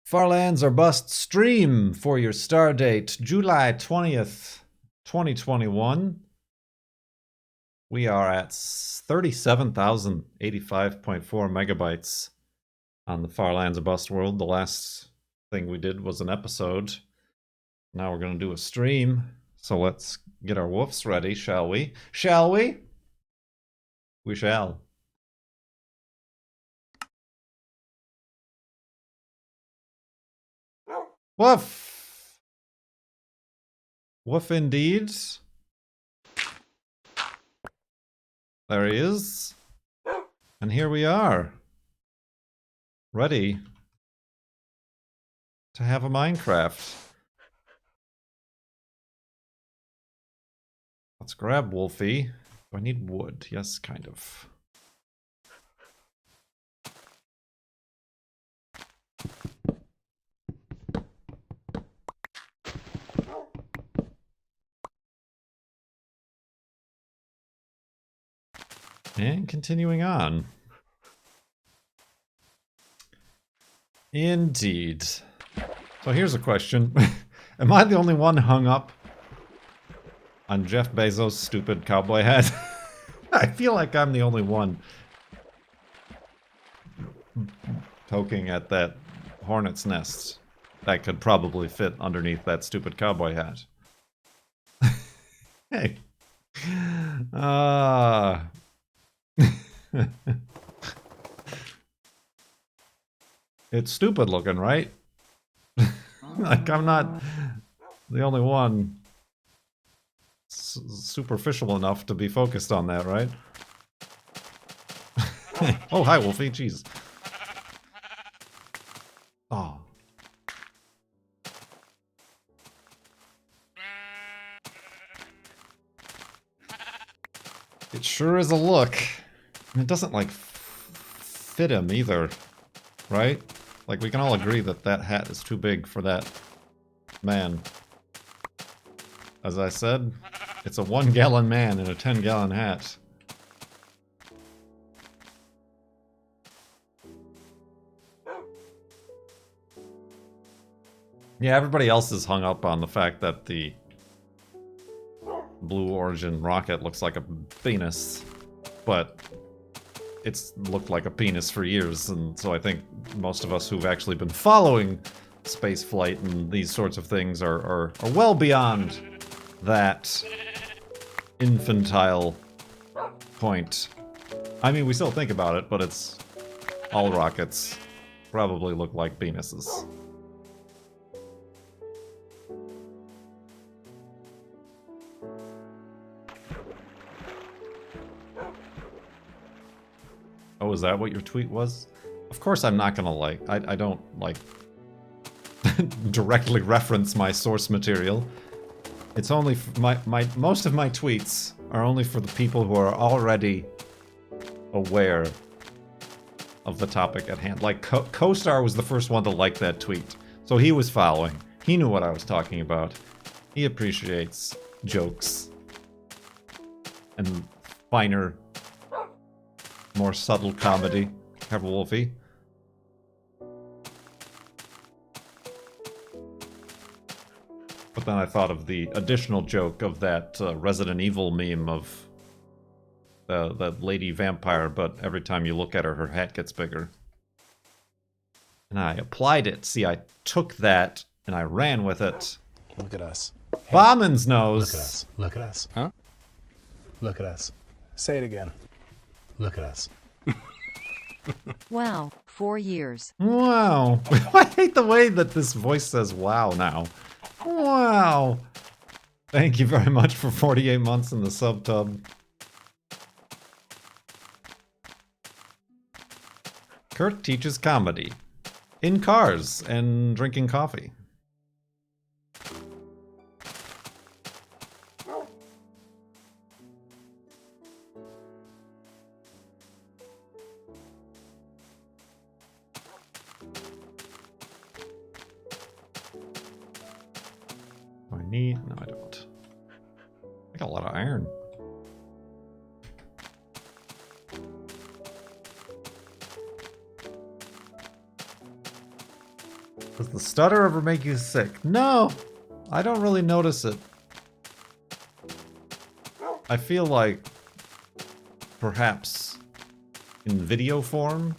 Farlands or Bust stream for your star date, July 20th, 2021. We are at 37,085.4 megabytes on the Farlands or Bust world. The last thing we did was an episode. Now we're going to do a stream. So let's get our woofs ready, shall we? Shall we? We shall. Woof! Woof indeed. There he is. And here we are. Ready to have a Minecraft. Let's grab Wolfie. Do I need wood? Yes, kind of. And continuing on. Indeed. So here's a question. Am I the only one hung up on Jeff Bezos' stupid cowboy hat? I feel like I'm the only one poking at that hornet's nest that could probably fit underneath that stupid cowboy hat. Hey. It's stupid looking, right? Like, I'm not the only one superficial enough to be focused on that, right? Oh, hi, Wolfie. Jeez. Oh. It sure is a look. And it doesn't, like, fit him either, right? Like, we can all agree that that hat is too big for that man. As I said, it's a 1-gallon man in a 10-gallon hat. Yeah, everybody else is hung up on the fact that the Blue Origin rocket looks like a penis, but it's looked like a penis for years, and so I think most of us who've actually been following space flight and these sorts of things are well beyond that infantile point. I mean, we still think about it, but it's all rockets probably look like penises. Oh, is that what your tweet was? Of course I'm not gonna, like, I don't, like, directly reference my source material. It's only most of my tweets are only for the people who are already aware of the topic at hand. Like, CoStar was the first one to like that tweet, so he was following. He knew what I was talking about. He appreciates jokes and finer, more subtle comedy. Careful, Wolfie. But then I thought of the additional joke of that Resident Evil meme of the lady vampire, but every time you look at her, her hat gets bigger. And I applied it. See, I took that and I ran with it. Look at us. Bombins knows. Look at us. Look at us. Huh? Look at us. Say it again. Look at us. Wow, 4 years. Wow. I hate the way that this voice says wow now. Wow. Thank you very much for 48 months in the subtub. Kurt teaches comedy. In cars and drinking coffee. Do I need? No, I don't. I got a lot of iron. Does the stutter ever make you sick? No, I don't really notice it. I feel like perhaps in video form,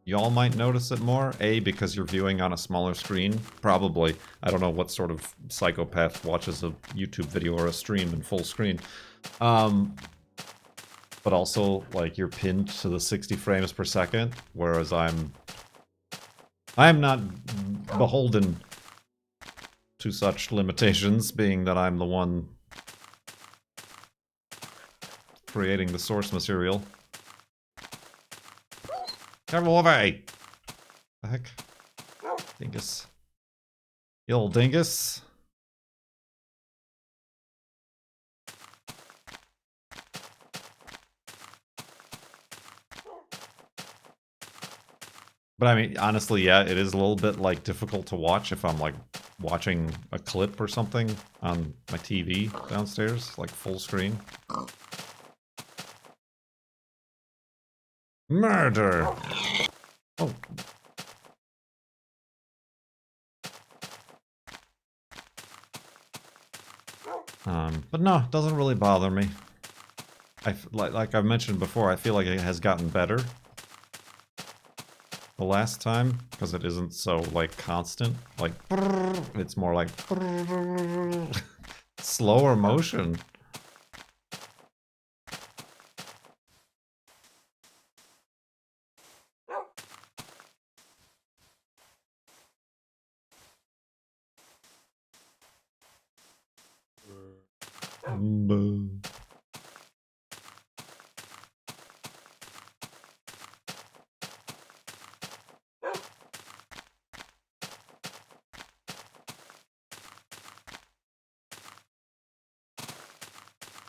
y'all might notice it more. A, because you're viewing on a smaller screen. Probably. I don't know what sort of psychopath watches a YouTube video or a stream in full screen. But also, like, you're pinned to the 60 frames per second, whereas I am not beholden to such limitations, being that I'm the one creating the source material. Careful away! The heck? Dingus. You little dingus. But I mean, honestly, yeah, it is a little bit, like, difficult to watch if I'm, like, watching a clip or something on my TV downstairs, like, full screen. Murder! Oh. But no, it doesn't really bother me. Like I've mentioned before, I feel like it has gotten better the last time, because it isn't so, like, constant. Like, it's more like slower motion. Boo.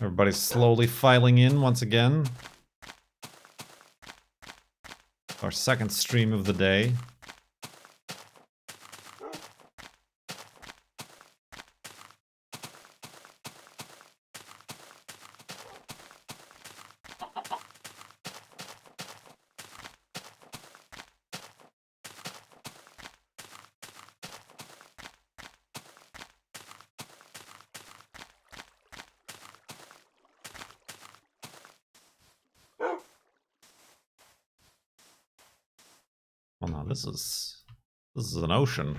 Everybody's slowly filing in once again. Our second stream of the day. Well, now this is an ocean.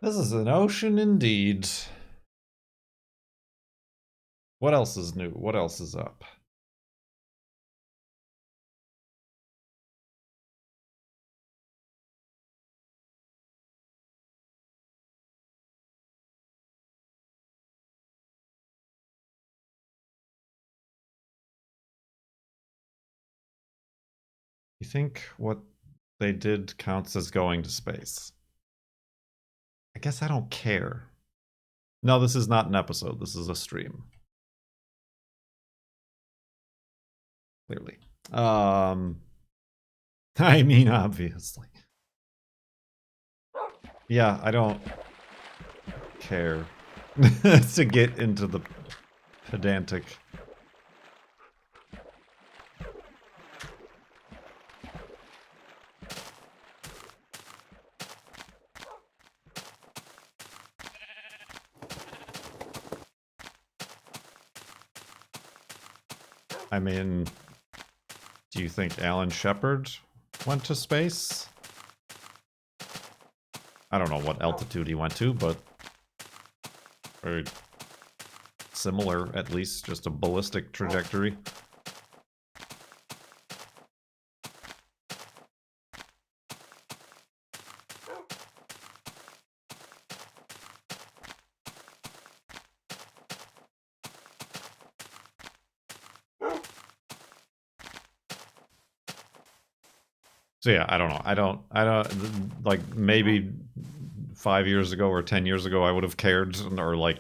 This is an ocean indeed. What else is new? What else is up? You think what they did counts as going to space? I guess I don't care. No, this is not an episode. This is a stream. Clearly. I mean, obviously. Yeah, I don't care to get into the pedantic. I mean, do you think Alan Shepard went to space? I don't know what altitude he went to, but very similar, at least, just a ballistic trajectory. So yeah, I don't know. I don't, like, maybe 5 years ago or 10 years ago I would have cared, or, like,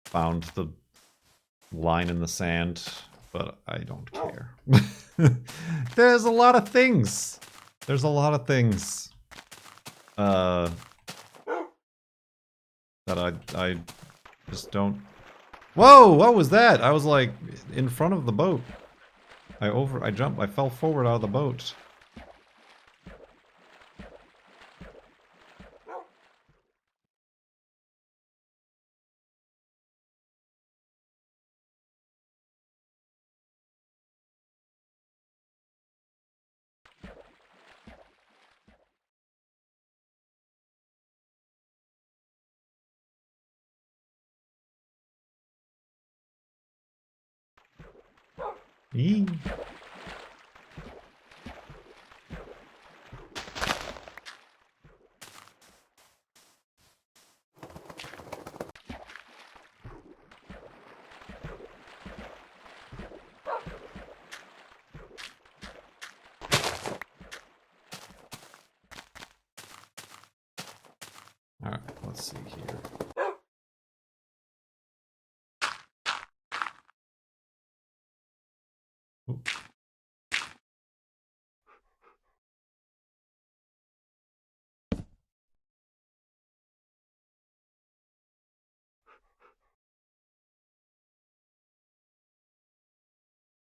found the line in the sand, but I don't care. There's a lot of things. There's a lot of things. That I just don't... Whoa, what was that? I was, like, in front of the boat. I fell forward out of the boat. Eee. Alright, let's see here. Oop.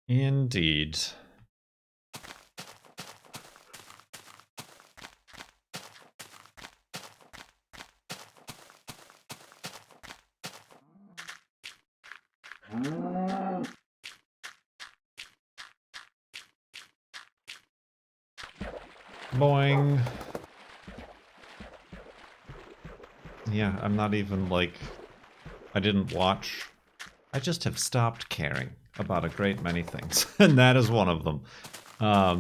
Indeed. Boing. Yeah, I'm not even like... I didn't watch. I just have stopped caring about a great many things, and that is one of them. I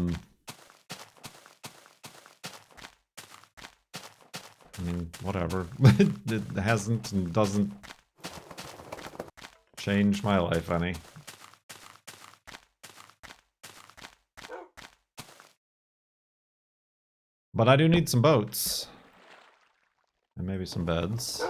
mean, whatever. It hasn't and doesn't change my life any. But I do need some boats. And maybe some beds.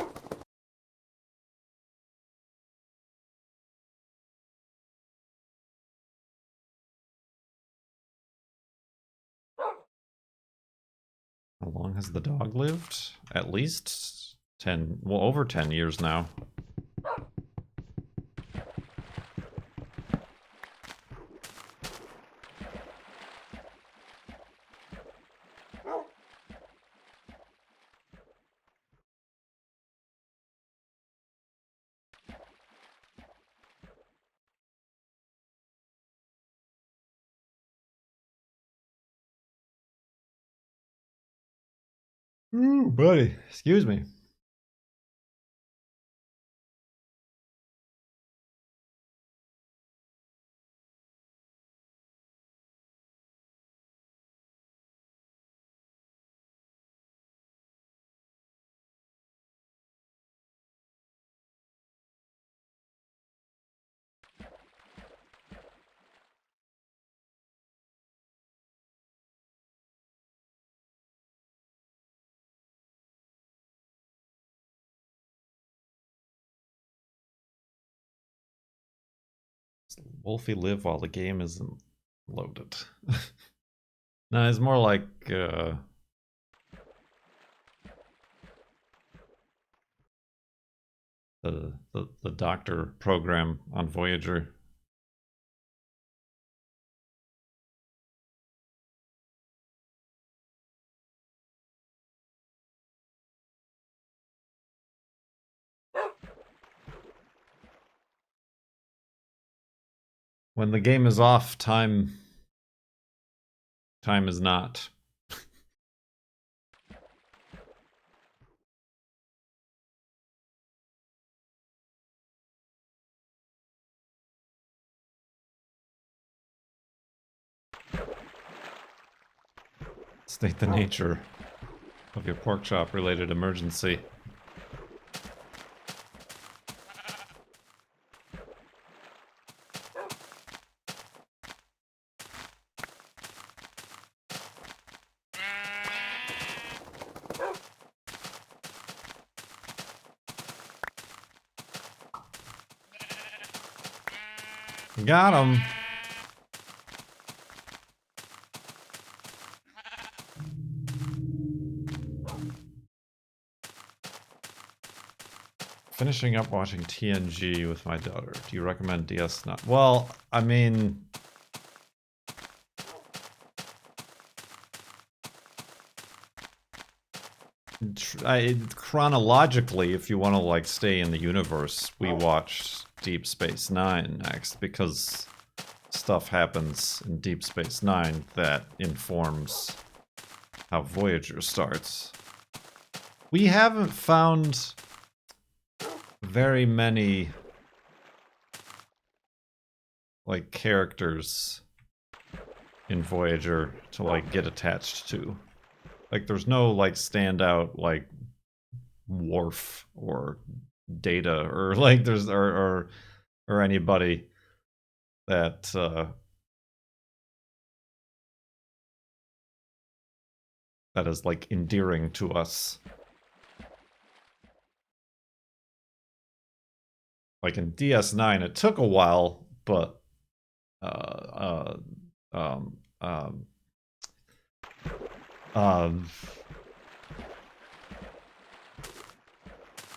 How long has the dog lived? At least 10, well, over 10 years now. Ooh, buddy. Excuse me. Does Wolfie live while the game isn't loaded? No, it's more like the doctor program on Voyager. When the game is off, time is not. State the nature of your pork chop related emergency. Got him. Finishing up watching TNG with my daughter. Do you recommend DS9? Well, I mean, chronologically, if you want to like stay in the universe, we watched Deep Space Nine next because stuff happens in Deep Space Nine that informs how Voyager starts. We haven't found very many like characters in Voyager to like get attached to. Like there's no like standout like Worf or Data or like there's or anybody that that is like endearing to us. Like in DS9, it took a while, but um, um, um,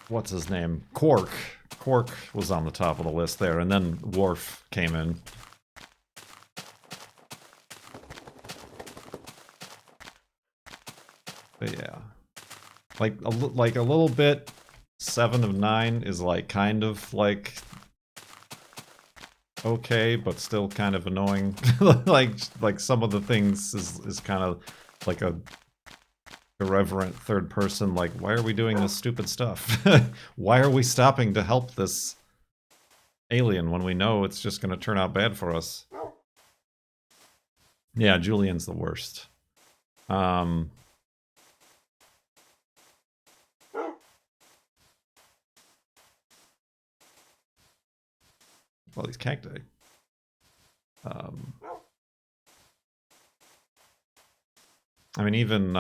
what's his name? Quark. Quark was on the top of the list there, and then Worf came in. But yeah, like a little bit. 7 of 9 is like kind of like okay, but still kind of annoying. like some of the things is kind of like a irreverent third person. Like, why are we doing this stupid stuff? Why are we stopping to help this alien when we know it's just going to turn out bad for us? Yeah, Julian's the worst. Well, these cacti. I mean, even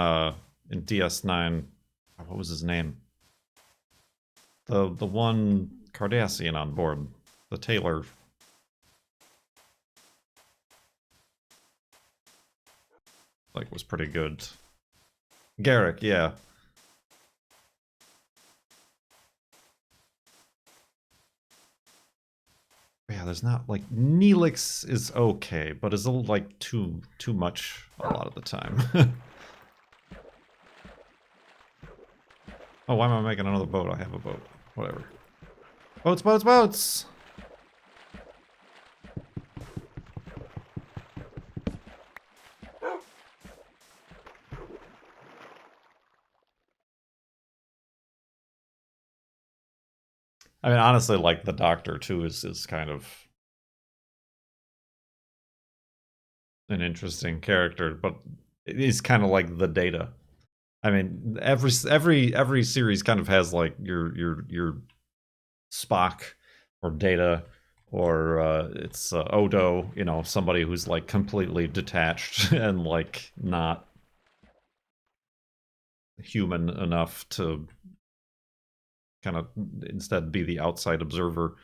in DS9, what was his name? The one Cardassian on board, the Taylor. Like, was pretty good. Garrick, yeah. Yeah, there's not like Neelix is okay, but is a little like too much a lot of the time. Oh, why am I making another boat? I have a boat. Whatever. Boats, boats, boats! I mean, honestly, like the Doctor too is kind of an interesting character, but he's kind of like the Data. I mean, every series kind of has like your Spock or Data or it's Odo, you know, somebody who's like completely detached and like not human enough to kind of instead be the outside observer.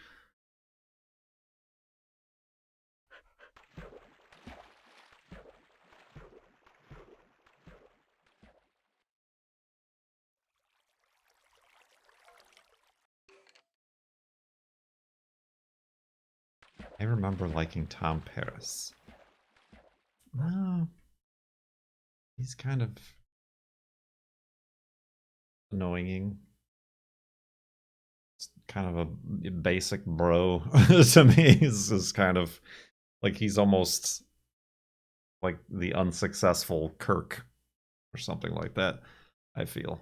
I remember liking Tom Paris. No, he's kind of annoying. It's kind of a basic bro to me. He's just kind of like he's almost like the unsuccessful Kirk or something like that, I feel.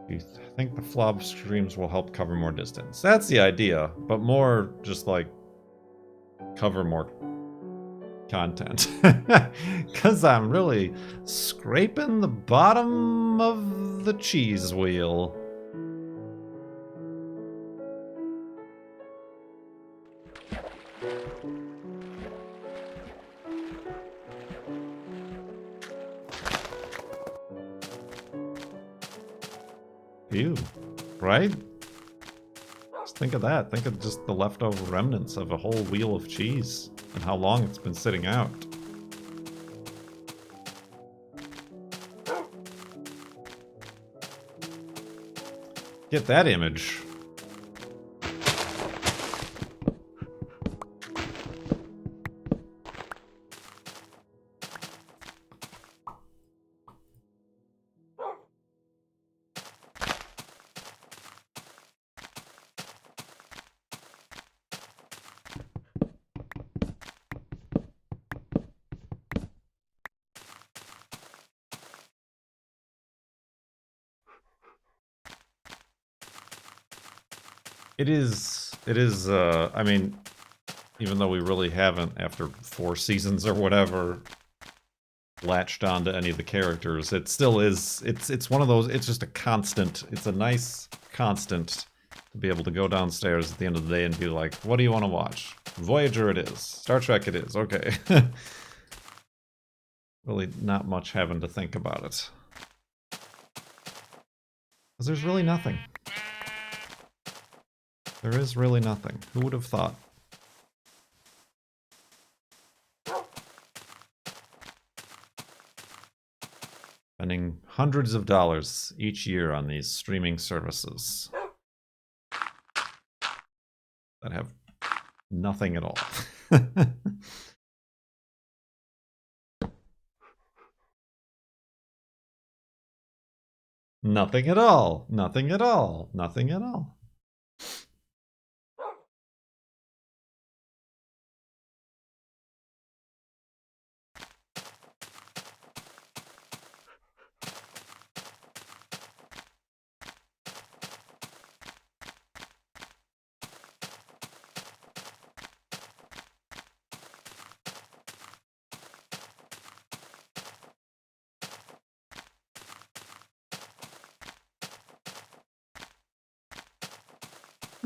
You think the flob streams will help cover more distance? That's the idea, but more just like cover more content. Because I'm really scraping the bottom of the cheese wheel. Phew. Right? Just think of that. Think of just the leftover remnants of a whole wheel of cheese and how long it's been sitting out. Get that image. It is, I mean, even though we really haven't, after 4 seasons or whatever, latched onto any of the characters, it still is, it's one of those, it's just a constant, it's a nice constant to be able to go downstairs at the end of the day and be like, what do you want to watch? Voyager it is. Star Trek it is. Okay. Really not much having to think about it. Because there's really nothing. There is really nothing. Who would have thought? Spending hundreds of dollars each year on these streaming services that have nothing at all. Nothing at all. Nothing at all. Nothing at all.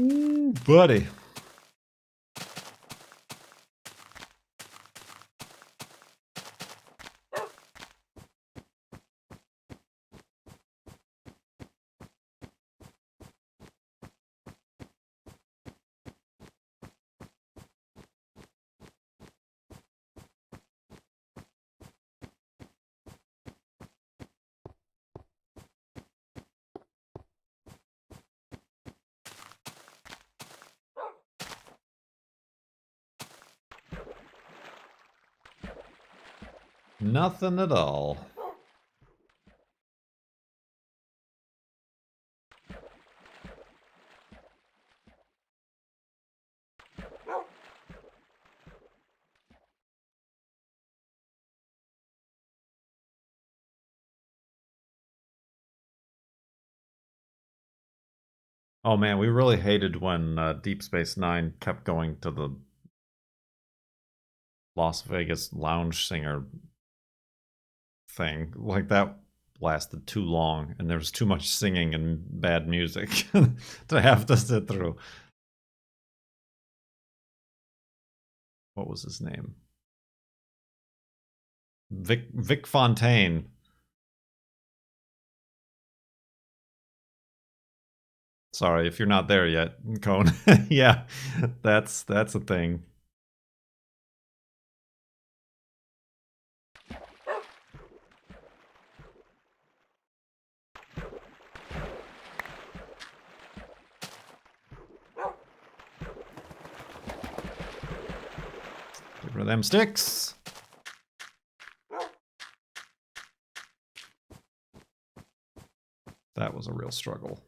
Ooh, buddy. Nothing at all. Oh man, we really hated when Deep Space Nine kept going to the Las Vegas lounge singer thing. Like, that lasted too long, and there was too much singing and bad music to have to sit through. What was his name? Vic Fontaine. Sorry if you're not there yet, Cone. Yeah, that's a thing. Get rid of them sticks. That was a real struggle.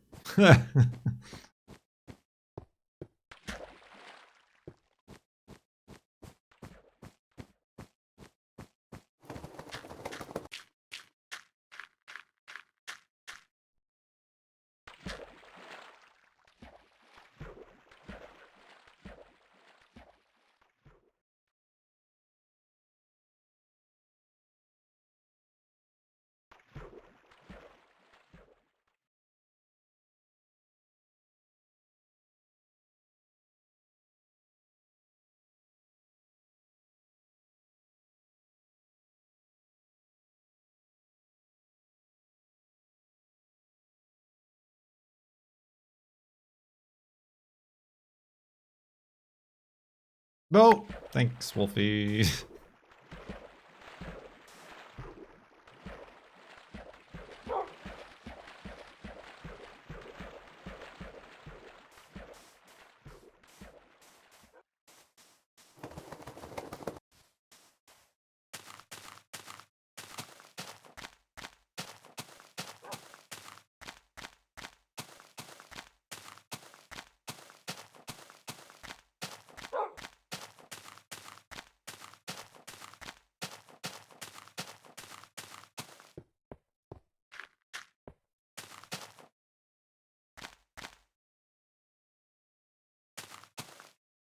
No! Thanks, Wolfie.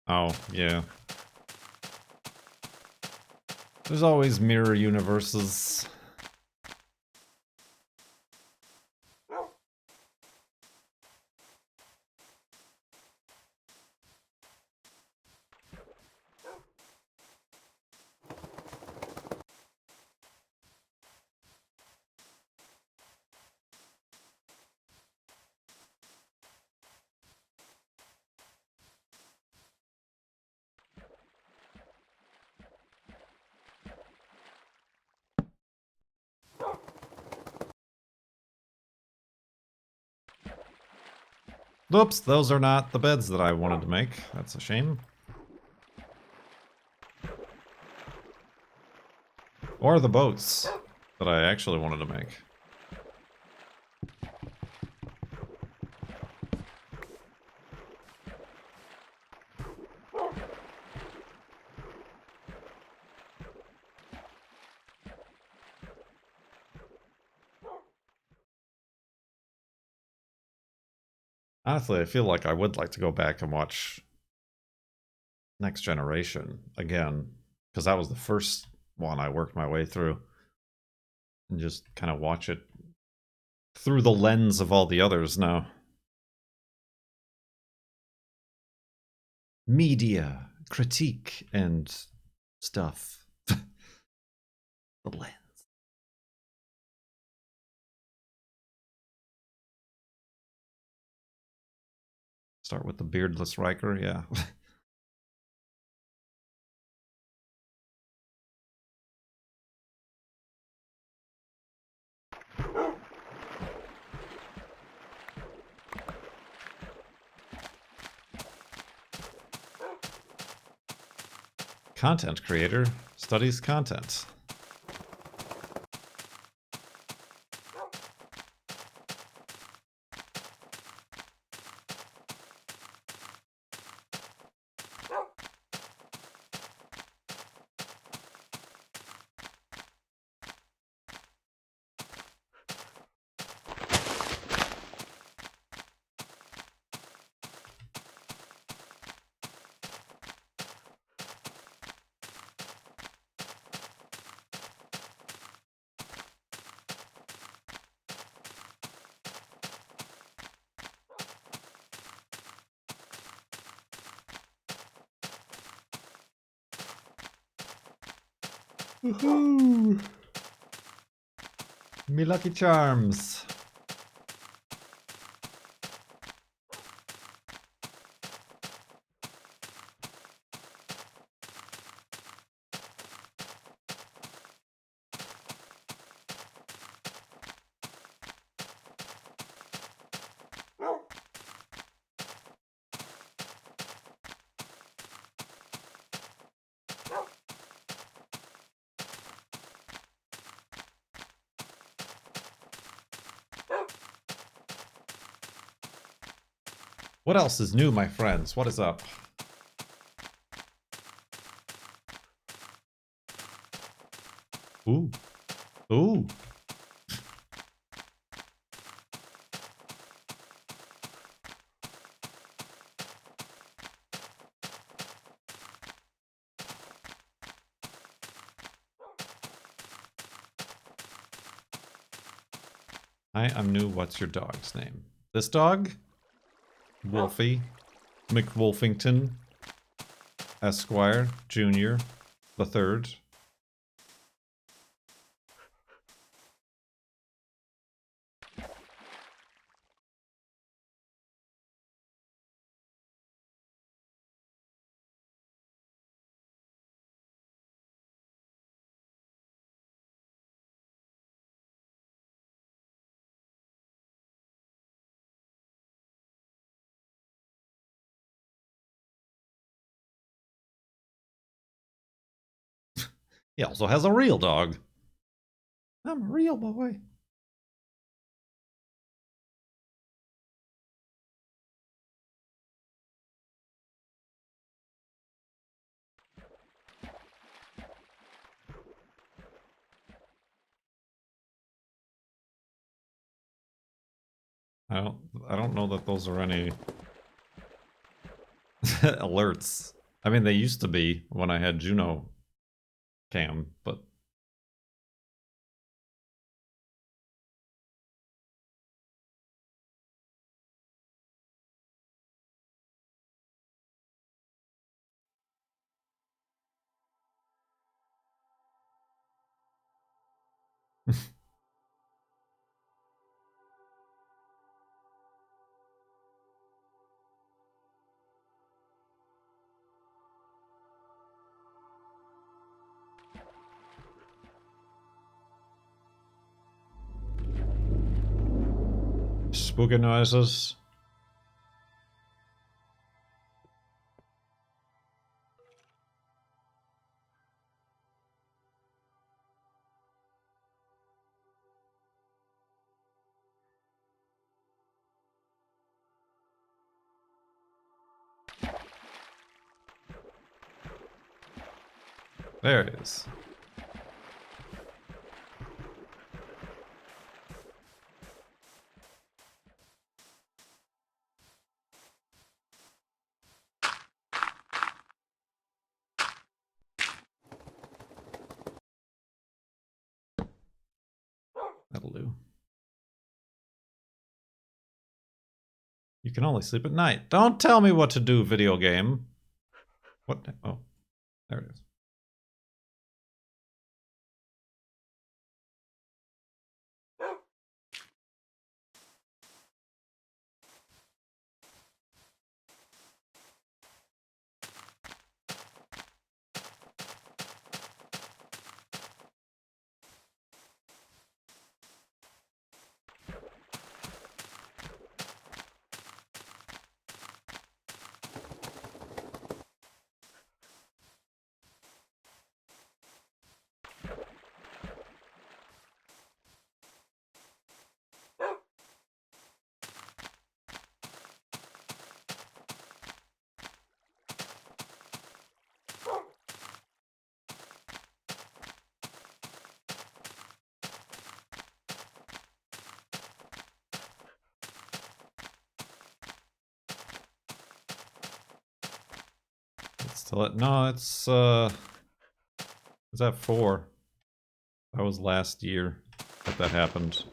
Oh, yeah. There's always mirror universes. Oops, those are not the beds that I wanted to make. That's a shame. Or the boats that I actually wanted to make. Honestly, I feel like I would like to go back and watch Next Generation again, because that was the first one I worked my way through. And just kind of watch it through the lens of all the others now. Media, critique, and stuff. The lens. Start with the beardless Riker, yeah. Content creator studies content. Woohoo! Me Lucky Charms. What else is new, my friends? What is up? Ooh. Ooh. Hi, I'm new. What's your dog's name? This dog? Wolfie. McWolfington. Esquire. Junior. The third. He also has a real dog. I'm a real boy. I don't know that those are any alerts. I mean, they used to be when I had Juno cam, but spooky noises. There it is. That'll do. You can only sleep at night. Don't tell me what to do, video game. What? Oh, there it is. It's still at, no, it's at 4. That was last year that happened.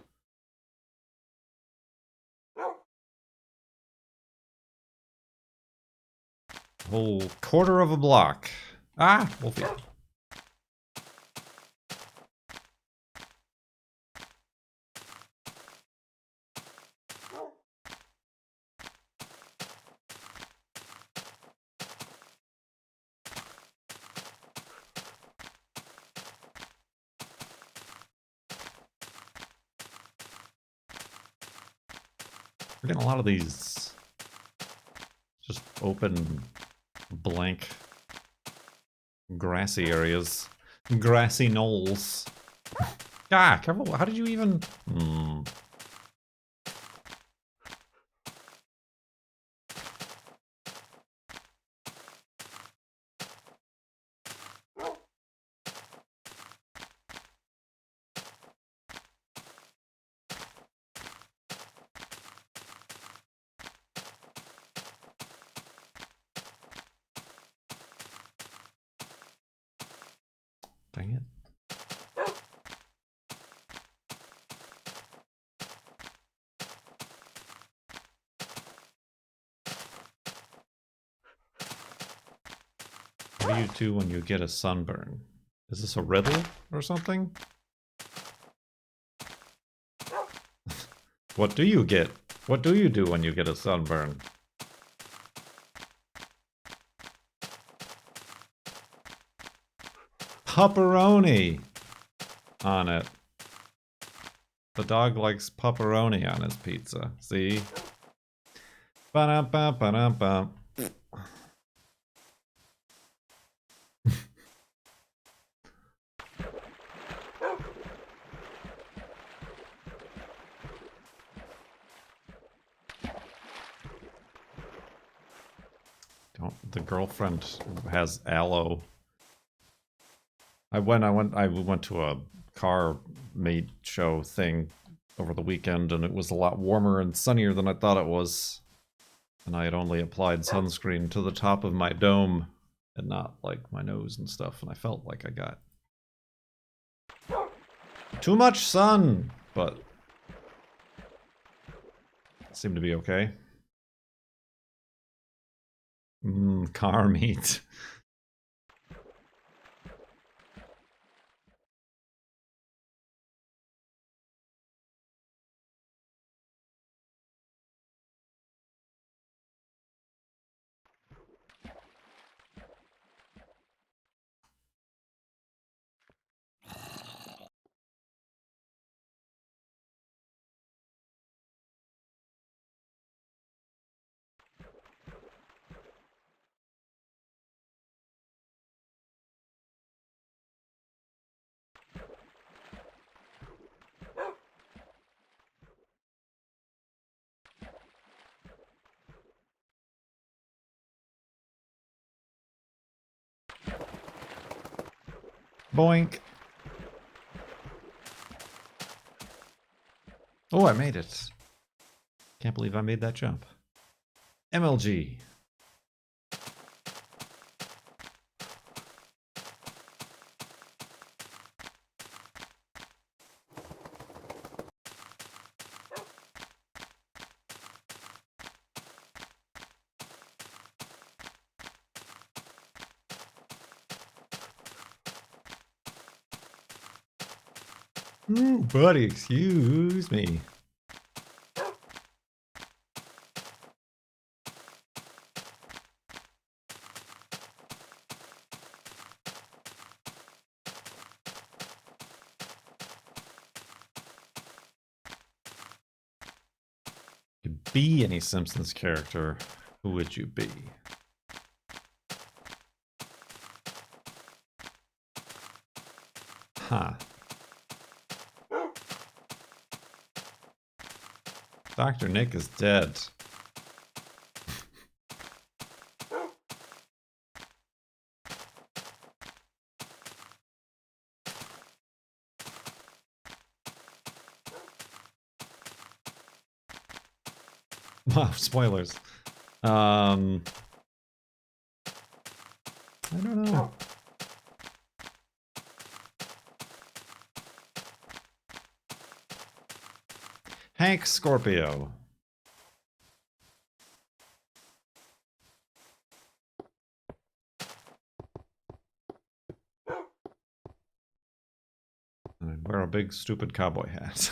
Whole quarter of a block. Ah, Wolfie. We're getting a lot of these just open, blank, grassy areas. Grassy knolls. Ah, careful. How did you even... Dang it. What do you do when you get a sunburn? Is this a riddle or something? What do you get? What do you do when you get a sunburn? Pepperoni on it. The dog likes pepperoni on his pizza. See? Ba-da-ba-ba-da-ba. the girlfriend has aloe. I went to a car mate show thing over the weekend, and it was a lot warmer and sunnier than I thought it was. And I had only applied sunscreen to the top of my dome and not like my nose and stuff, and I felt like I got too much sun, but it seemed to be okay. Car meat. Boink. Oh, I made it. Can't believe I made that jump. MLG. Ooh, buddy, excuse me. To be any Simpsons character, who would you be? Huh. Dr. Nick is dead. Wow, spoilers. I don't know. Hank Scorpio. And wear a big stupid cowboy hat.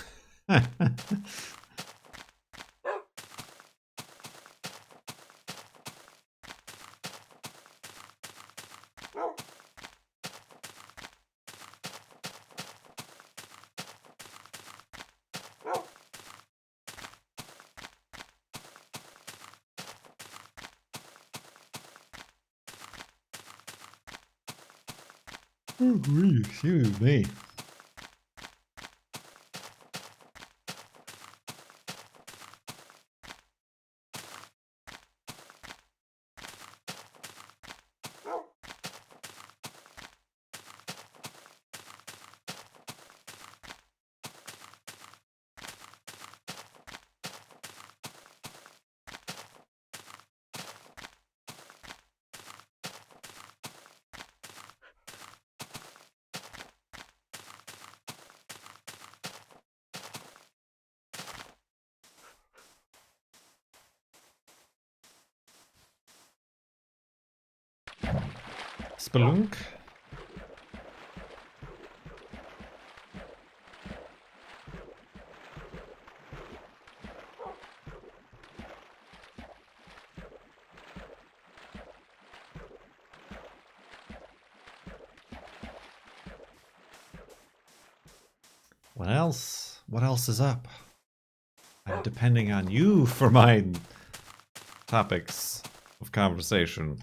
Oh, excuse me. Spelunk. What else? What else is up? I'm depending on you for my topics of conversation.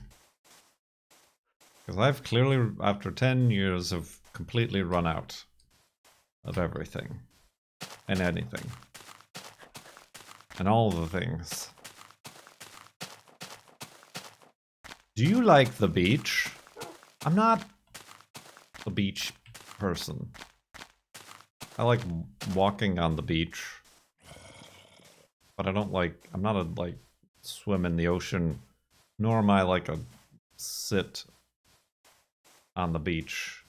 Because I've clearly, after 10 years, have completely run out of everything. And anything. And all the things. Do you like the beach? I'm not a beach person. I like walking on the beach. But I don't like, I'm not a, like, swim in the ocean, nor am I like a sit on the beach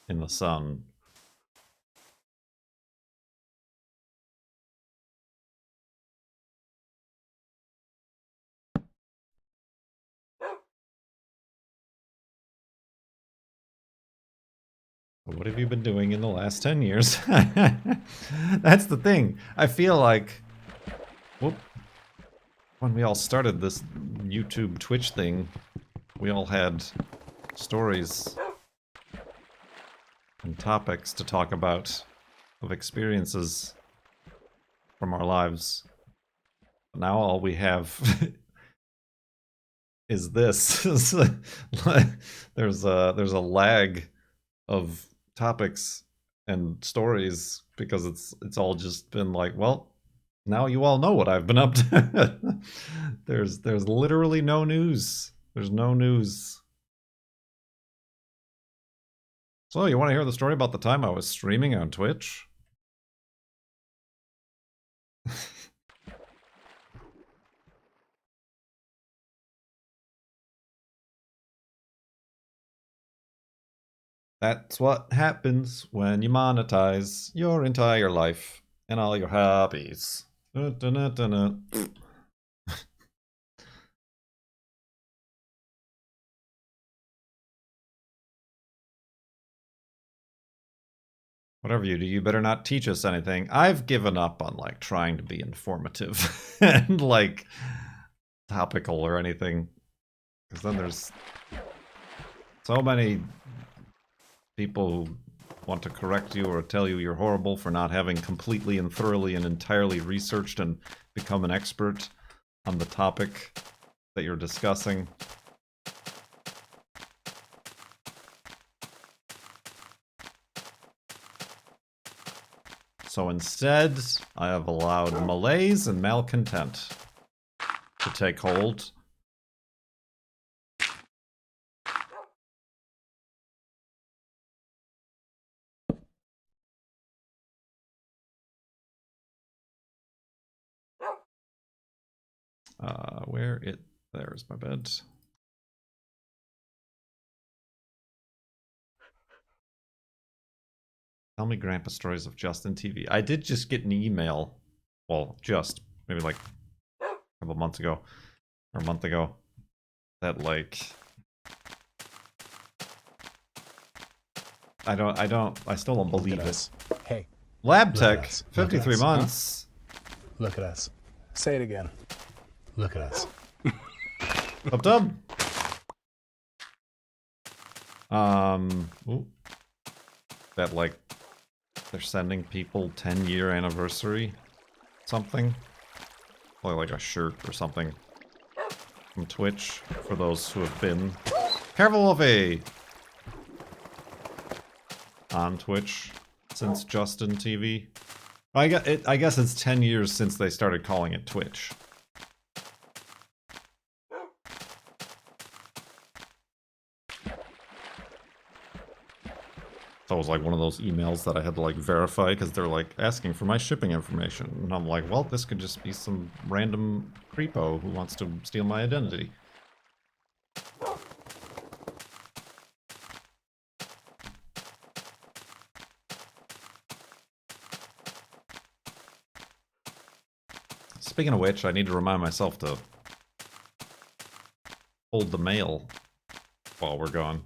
in the sun. What have you been doing in the last 10 years? That's the thing. I feel like, whoop, when we all started this YouTube Twitch thing, we all had stories and topics to talk about of experiences from our lives. But now all we have is this. there's a lag of topics and stories because it's all just been like, well, now you all know what I've been up to. There's literally no news. There's no news. So you want to hear the story about the time I was streaming on Twitch? That's what happens when you monetize your entire life and all your hobbies. Whatever you do, you better not teach us anything. I've given up on like trying to be informative and like topical or anything. Because then there's so many people who want to correct you or tell you you're horrible for not having completely and thoroughly and entirely researched and become an expert on the topic that you're discussing. So instead, I have allowed malaise and malcontent to take hold. There's my bed. Tell me grandpa stories of Justin TV. I did just get an email, well, just maybe like a couple months ago, or a month ago, that like, I still don't believe it. Hey. Lab Tech, 53 months. Huh? Look at us. Say it again. Look at us. Dub. Ooh. That like they're sending people 10-year anniversary something. Probably like a shirt or something from Twitch for those who have been careful, Wolfie, on Twitch since Justin TV. I guess it's 10 years since they started calling it Twitch. So it was like one of those emails that I had to like verify because they're like asking for my shipping information. And I'm like, well, this could just be some random creepo who wants to steal my identity. Speaking of which, I need to remind myself to hold the mail while we're gone.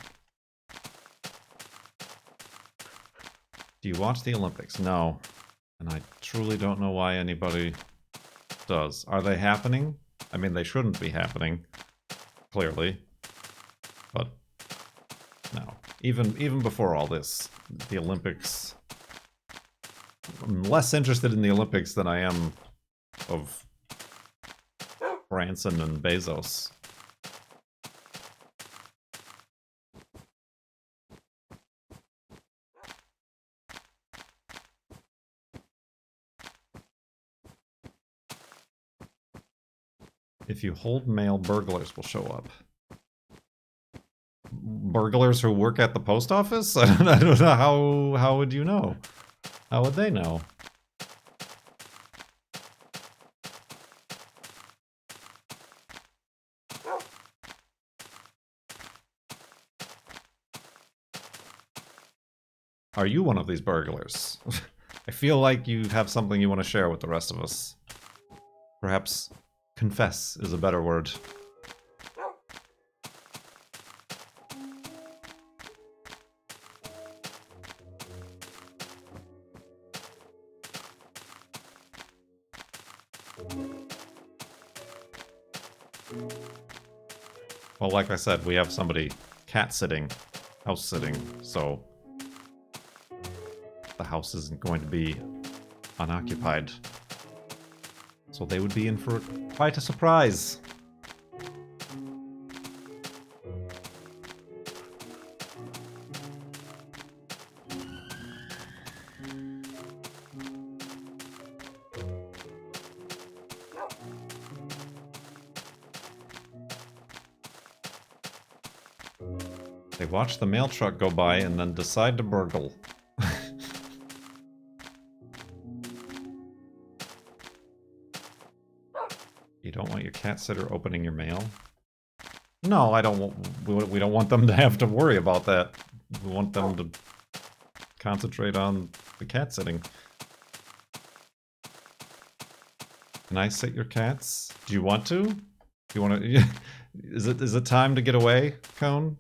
Do you watch the Olympics? No. And I truly don't know why anybody does. Are they happening? I mean, they shouldn't be happening, clearly. But no. Even before all this, the Olympics... I'm less interested in the Olympics than I am of Branson and Bezos. If you hold mail, burglars will show up. burglars who work at the post office? I don't know. How would you know? How would they know? Are you one of these burglars? I feel like you have something you want to share with the rest of us. Perhaps confess is a better word. Well, like I said, we have somebody cat sitting, house sitting, so the house isn't going to be unoccupied. So they would be in for quite a surprise. They watch the mail truck go by and then decide to burgle. You don't want your cat sitter opening your mail? No, I don't want... We don't want them to have to worry about that. We want them to concentrate on the cat sitting. Can I sit your cats? Do you want to? Do you want to... Is it time to get away, Cone?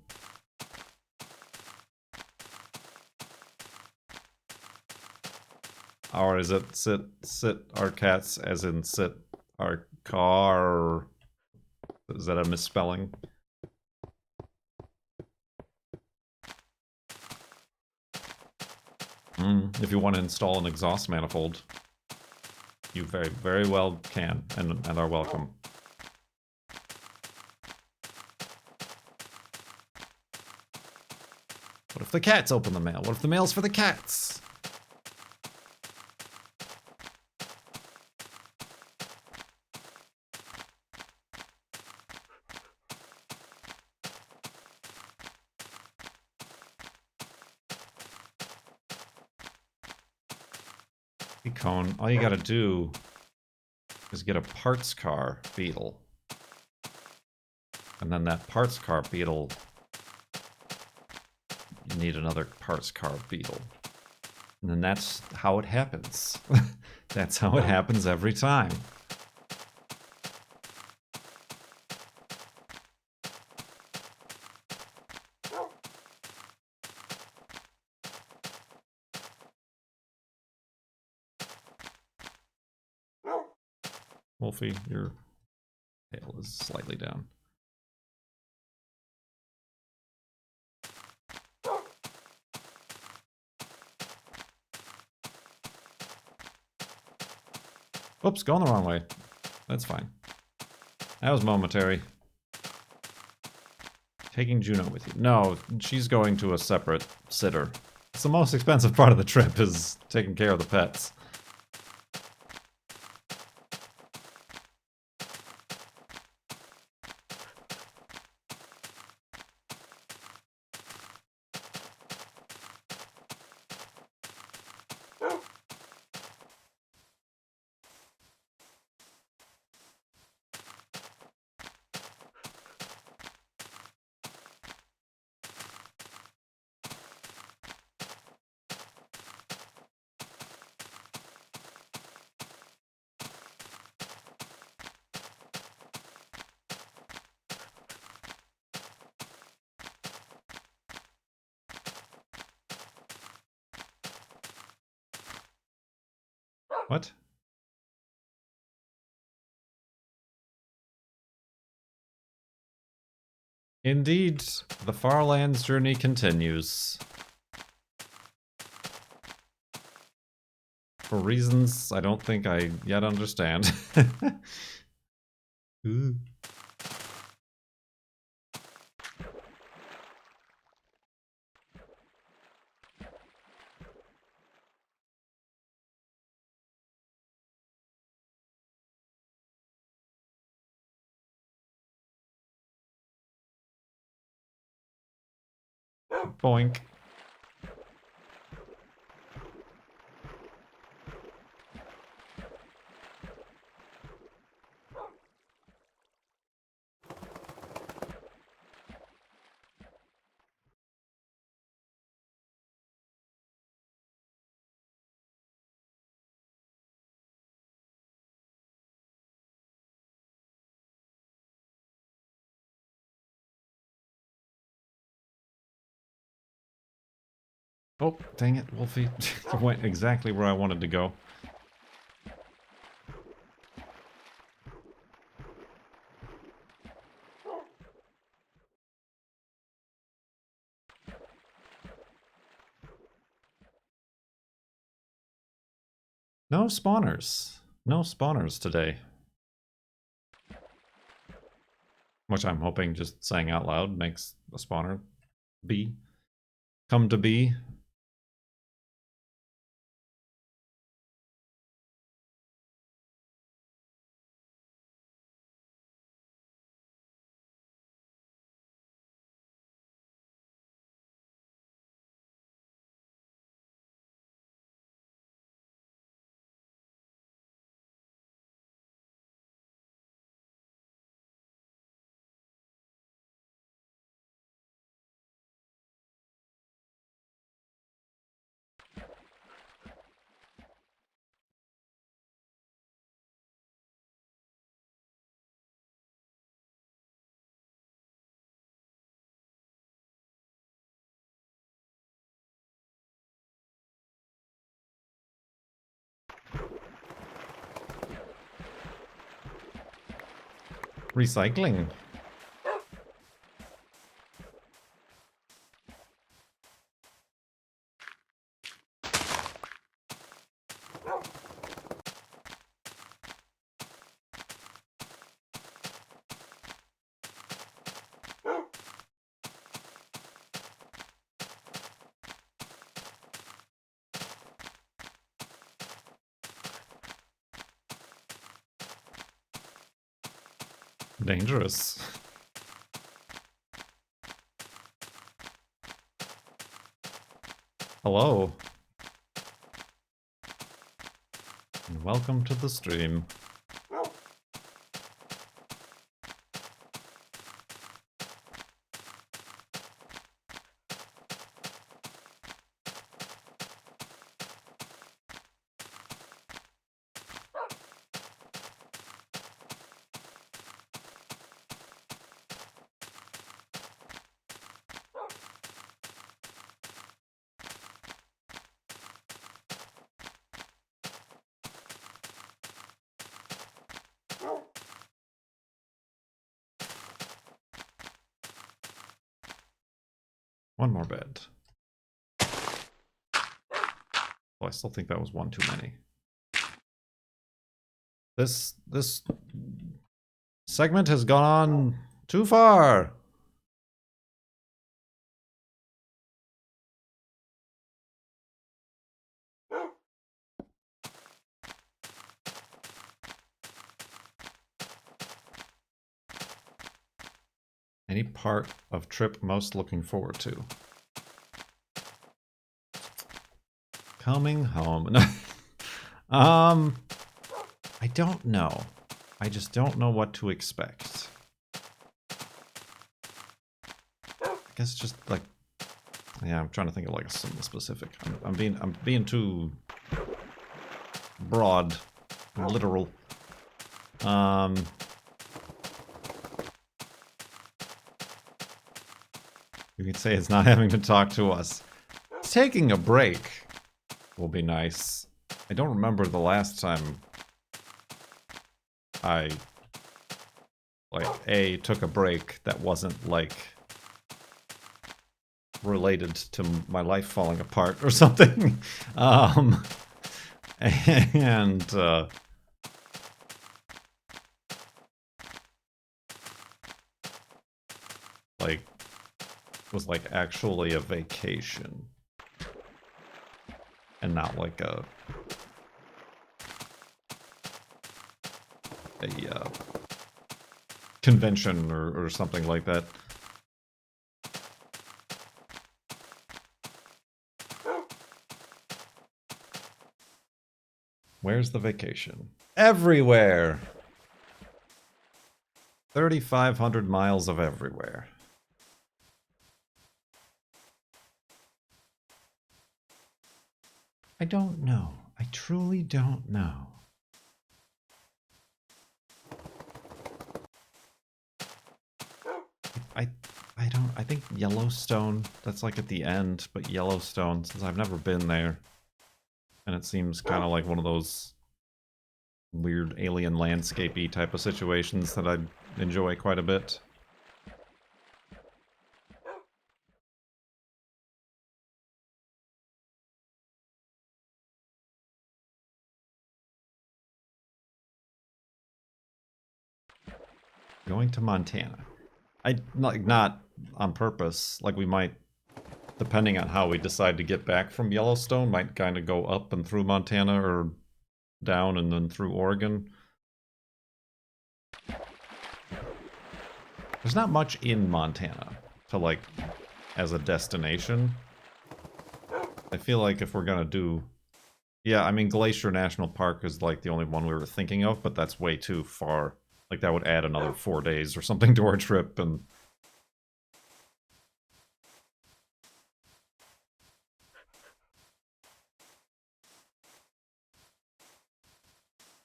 Or is it sit our cats as in sit our car? Is that a misspelling? If you want to install an exhaust manifold, you very, very well can and are welcome. What if the cats open the mail? What if the mail's for the cats? Cone, all you gotta do is get a parts car beetle. And then that parts car beetle, you need another parts car beetle. And then that's how it happens. That's how it happens every time. Wolfie, your tail is slightly down. Oops, going the wrong way. That's fine. That was momentary. Taking Juno with you. No, she's going to a separate sitter. It's the most expensive part of the trip is taking care of the pets. What? Indeed, the Farlands journey continues. For reasons I don't think I yet understand. Ooh. Boink. Oh, dang it, Wolfie. Went exactly where I wanted to go. No spawners. No spawners today. Which I'm hoping just saying out loud makes the spawner come to be. Recycling. Dangerous. Hello. And welcome to the stream. One more bed. Oh, I still think that was one too many. This segment has gone on too far. Any part of trip most looking forward to? Coming home. I don't know. I just don't know what to expect. I guess just like, yeah, I'm trying to think of like something specific. I'm being too broad and literal. You could say it's not having to talk to us. Taking a break will be nice. I don't remember the last time I, like, took a break that wasn't, like, related to my life falling apart or something. And, like, was, like, actually a vacation. And not, like, a convention or something like that. Where's the vacation? Everywhere! 3,500 miles of everywhere. I don't know. I truly don't know. I think Yellowstone, that's like at the end, but Yellowstone, since I've never been there, and it seems kind of like one of those weird alien landscapey type of situations that I'd enjoy quite a bit. Going to Montana. I like not on purpose. Like we might, depending on how we decide to get back from Yellowstone, might kind of go up and through Montana or down and then through Oregon. There's not much in Montana to like as a destination. I feel like if we're gonna do, yeah, I mean Glacier National Park is like the only one we were thinking of, but that's way too far. Like that would add another 4 days or something to our trip, and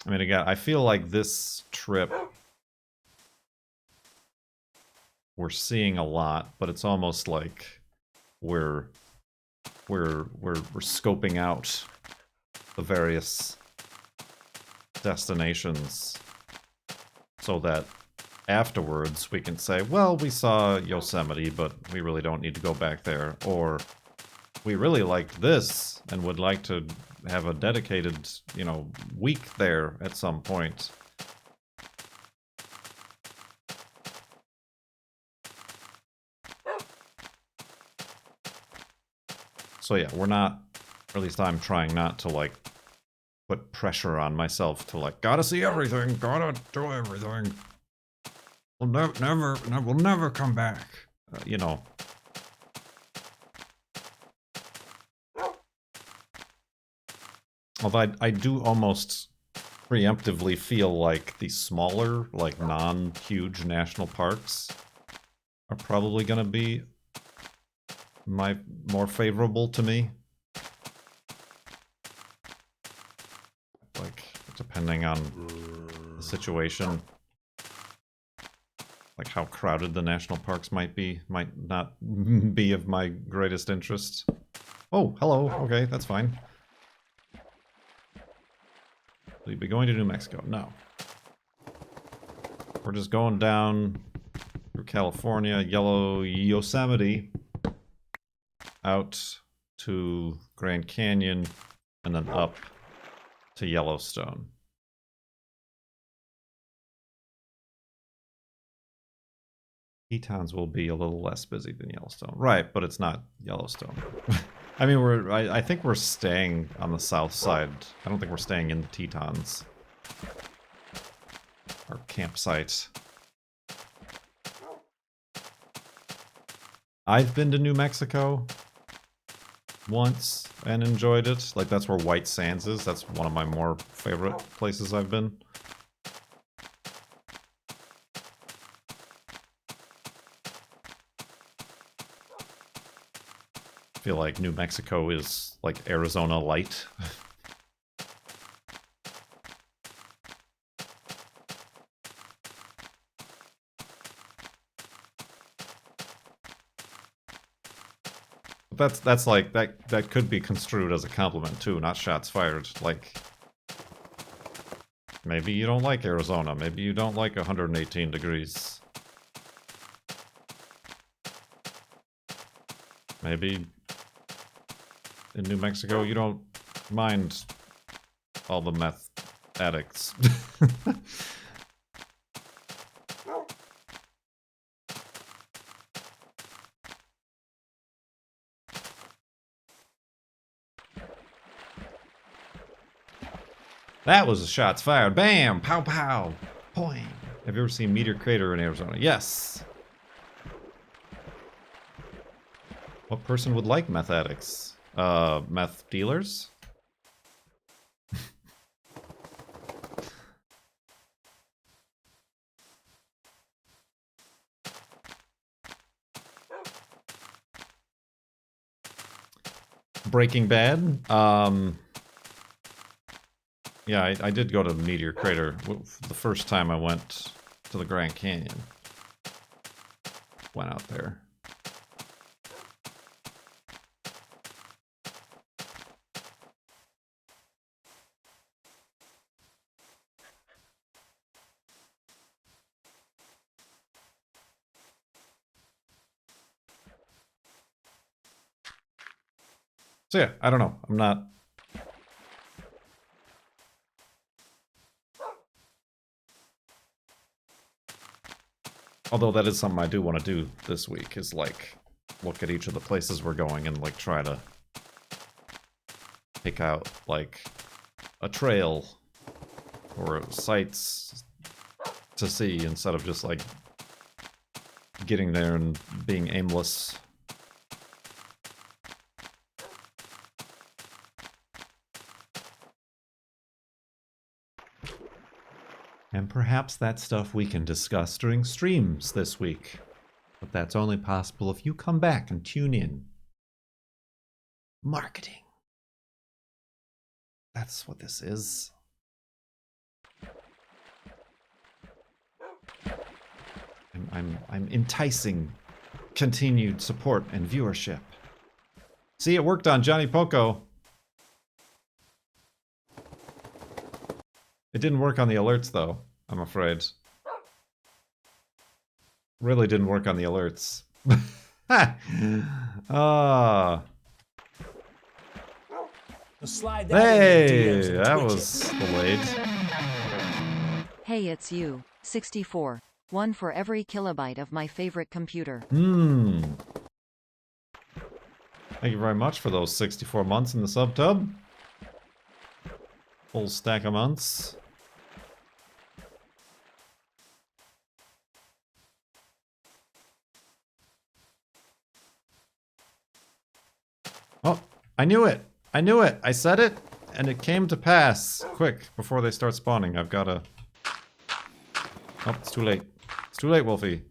I mean again, I feel like this trip we're seeing a lot, but it's almost like we're scoping out the various destinations so that afterwards we can say, well, we saw Yosemite, but we really don't need to go back there, or we really liked this and would like to have a dedicated, you know, week there at some point. So yeah, we're not, or at least I'm trying not to like put pressure on myself to like, gotta see everything, gotta do everything. We'll we'll never come back. You know. Although I do almost preemptively feel like the smaller, like non-huge national parks are probably gonna be more favorable to me. Like, depending on the situation. Like how crowded the national parks might not be of my greatest interest. Oh, hello. Okay, that's fine. Will you be going to New Mexico? No. We're just going down through California, Yosemite, out to Grand Canyon, and then up to Yellowstone. Tetons will be a little less busy than Yellowstone. Right, but it's not Yellowstone. I mean, I think we're staying on the south side. I don't think we're staying in the Tetons. Our campsite. I've been to New Mexico once and enjoyed it. Like, that's where White Sands is. That's one of my more favorite places I've been. I feel like New Mexico is like Arizona light. That's like that could be construed as a compliment too, not shots fired. Like maybe you don't like Arizona, maybe you don't like 118 degrees. Maybe in New Mexico you don't mind all the meth addicts. That was a shots fired. Bam! Pow pow! Poing! Have you ever seen Meteor Crater in Arizona? Yes! What person would like meth addicts? Meth dealers? Breaking Bad. Yeah, I did go to Meteor Crater the first time I went to the Grand Canyon. Went out there. So yeah, I don't know. I'm not... Although that is something I do want to do this week, is like look at each of the places we're going and like try to pick out like a trail or sites to see instead of just like getting there and being aimless. And perhaps that's stuff we can discuss during streams this week. But that's only possible if you come back and tune in. Marketing. That's what this is. I'm enticing continued support and viewership. See, it worked on Johnny Poco. It didn't work on the alerts, though, I'm afraid. Really didn't work on the alerts. Ah. Hey, that was delayed. Hey, it's you, 64. One for every kilobyte of my favorite computer. Thank you very much for those 64 months in the subtub. Full stack of months. Oh, I knew it. I knew it. I said it, and it came to pass. Quick, before they start spawning, I've got to... Oh, it's too late. It's too late, Wolfie.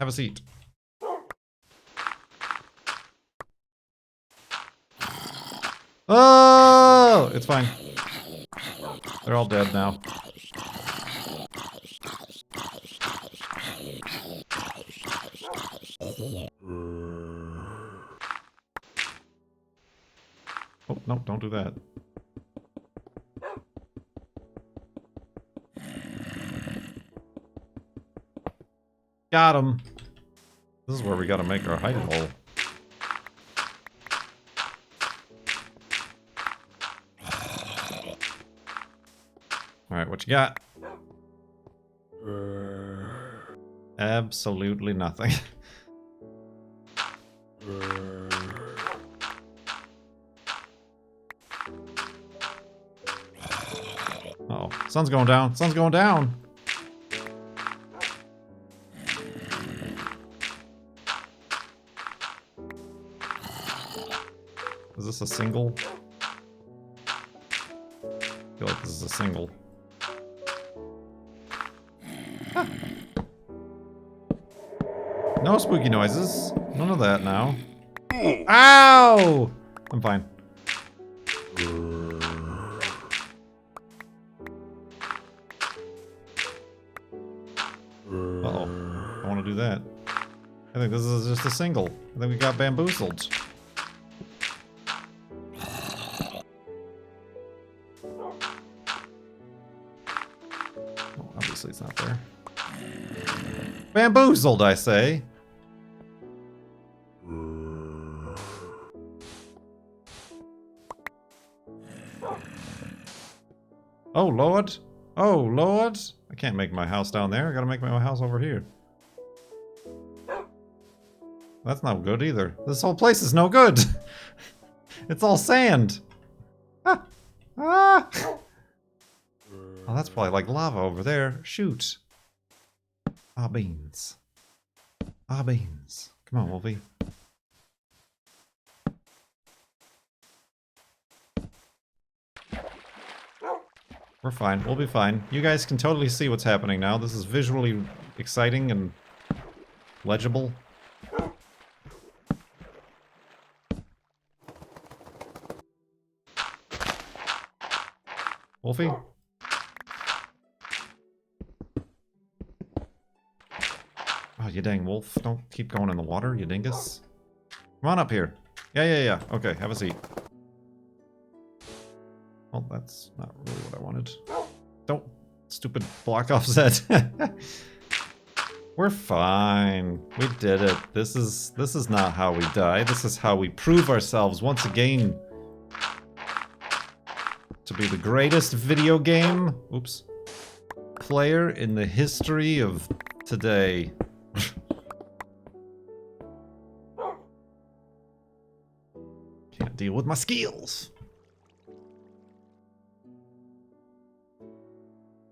Have a seat. Oh! It's fine. They're all dead now. Oh, no, don't do that. Got him. This is where we gotta make our hiding hole. Alright, what you got? Absolutely nothing. Uh-oh. Sun's going down. Sun's going down. Is this a single? I feel like this is a single. Huh. No spooky noises. None of that now. Ow! I'm fine. Uh-oh. I want to do that. I think this is just a single. I think we got bamboozled. Oh, obviously it's not there. Bamboozled, I say. Oh, Lord. Oh, Lord. I can't make my house down there. I gotta make my house over here. That's not good either. This whole place is no good. It's all sand. Ah. Ah. Oh, that's probably like lava over there. Shoot. Ah, beans. Ah, beans. Come on, Wolfie. We're fine. We'll be fine. You guys can totally see what's happening now. This is visually exciting and legible. Wolfie? Oh, you dang wolf. Don't keep going in the water, you dingus. Come on up here. Yeah. Okay, have a seat. Well, that's not really what I wanted. Don't. Stupid block offset. We're fine. We did it. This is not how we die. This is how we prove ourselves once again to be the greatest video game, oops, player in the history of today. Can't deal with my skills.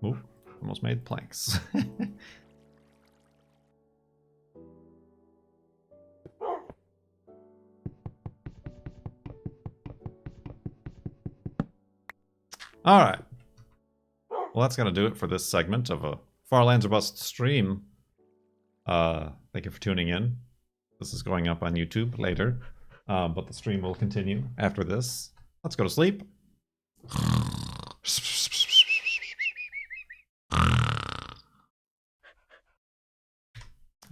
Ooh, almost made planks. Alright. Well, that's going to do it for this segment of a Far Lands or Bust stream. Thank you for tuning in. This is going up on YouTube later, but the stream will continue after this. Let's go to sleep.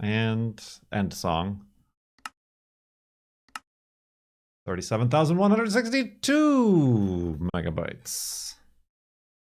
And end song. 37,162 megabytes.